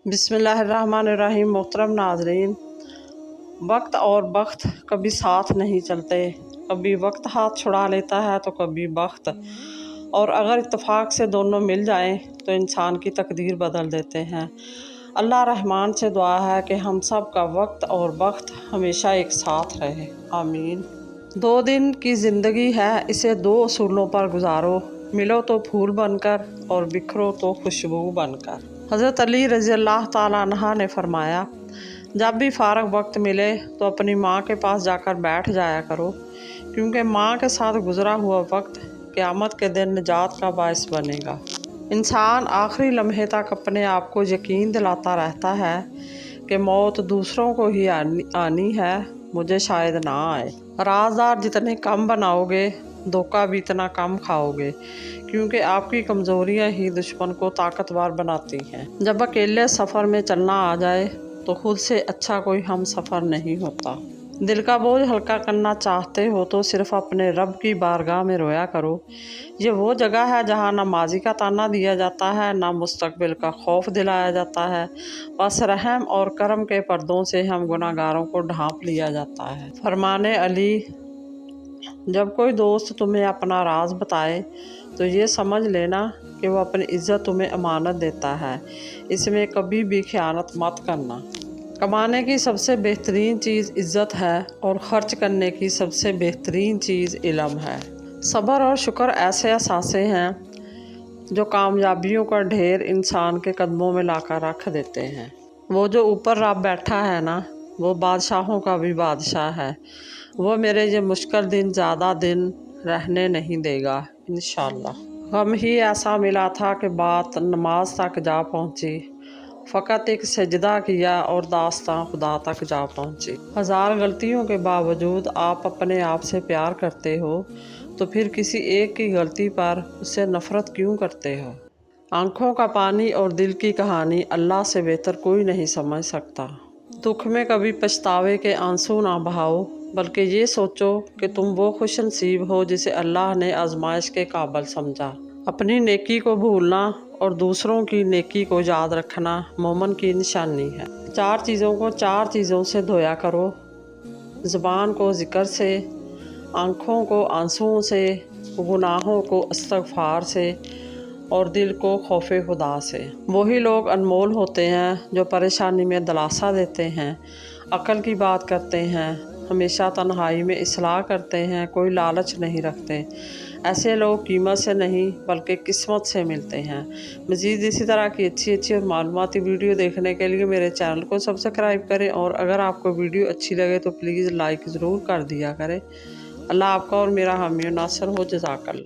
बिस्मिल्लाहिर्रहमानिर्रहीम। मोहतरम नाज़रीन, वक्त और वक्त कभी साथ नहीं चलते। कभी वक्त हाथ छुड़ा लेता है तो कभी वक्त, और अगर इत्तेफाक से दोनों मिल जाएं तो इंसान की तकदीर बदल देते हैं। अल्लाह रहमान से दुआ है कि हम सब का वक्त और वक्त हमेशा एक साथ रहे, आमीन। 2 दिन की ज़िंदगी है, इसे 2 असूलों पर गुजारो। मिलो तो फूल बनकर और बिखरो तो खुशबू बनकर। हज़रत अली रज़ी अल्लाह ताला अन्हा ने फरमाया, जब भी फ़ारग वक्त मिले तो अपनी माँ के पास जाकर बैठ जाया करो, क्योंकि माँ के साथ गुज़रा हुआ वक्त क़यामत के दिन निजात का बायस बनेगा। इंसान आखिरी लम्हे तक अपने आप को यकीन दिलाता रहता है कि मौत दूसरों को ही आनी है, मुझे शायद ना आए। राज़दार जितने कम बनाओगे, धोखा भी इतना कम खाओगे, क्योंकि आपकी कमज़ोरियाँ ही दुश्मन को ताकतवर बनाती हैं। जब अकेले सफ़र में चलना आ जाए तो खुद से अच्छा कोई हम सफ़र नहीं होता। दिल का बोझ हल्का करना चाहते हो तो सिर्फ़ अपने रब की बारगाह में रोया करो। ये वो जगह है जहाँ ना माजी का ताना दिया जाता है, ना मुस्तकबिल का खौफ दिलाया जाता है। बस रहम और करम के पर्दों से हम गुनाहगारों को ढांप लिया जाता है। फरमाने अली, जब कोई दोस्त तुम्हें अपना राज बताए तो ये समझ लेना कि वो अपनी इज़्ज़त तुम्हें अमानत देता है। इसमें कभी भी ख़यानत मत करना। कमाने की सबसे बेहतरीन चीज़ इज़्ज़त है और ख़र्च करने की सबसे बेहतरीन चीज़ इल्म है। सब्र और शुक्र ऐसे असासे हैं जो कामयाबियों का ढेर इंसान के कदमों में लाकर रख देते हैं। वो जो ऊपर रब बैठा है ना, वो बादशाहों का भी बादशाह है। वो मेरे ये मुश्किल दिन ज़्यादा दिन रहने नहीं देगा, इंशाअल्लाह। गम ही ऐसा मिला था कि बात नमाज तक जा पहुँची। फ़कत एक सजदा किया और दास्तां खुदा तक जा पहुँची। हज़ार गलतियों के बावजूद आप अपने आप से प्यार करते हो, तो फिर किसी एक की गलती पर उससे नफ़रत क्यों करते हो? आँखों का पानी और दिल की कहानी अल्लाह से बेहतर कोई नहीं समझ सकता। दुख में कभी पछतावे के आंसू ना बहाओ, बल्कि ये सोचो कि तुम वो खुश नसीब हो जिसे अल्लाह ने आजमाइश के काबिल समझा। अपनी नेकी को भूलना और दूसरों की नेकी को याद रखना मोमिन की निशानी है। 4 चीज़ों को 4 चीज़ों से धोया करो। ज़ुबान को ज़िक्र से, आँखों को आंसुओं से, गुनाहों को इस्तग़फ़ार से और दिल को खौफ़े खुदा से। वही लोग अनमोल होते हैं जो परेशानी में दिलासा देते हैं, अक़ल की बात करते हैं, हमेशा तन्हाई में इस्लाह करते हैं, कोई लालच नहीं रखते। ऐसे लोग कीमत से नहीं बल्कि किस्मत से मिलते हैं। मज़ीद इसी तरह की अच्छी और मालूमाती वीडियो देखने के लिए मेरे चैनल को सब्सक्राइब करें, और अगर आपको वीडियो अच्छी लगे तो प्लीज़ लाइक ज़रूर कर दिया करें। अल्लाह आपका और मेरा हामी और नासर हो। जज़ाकल्लाह।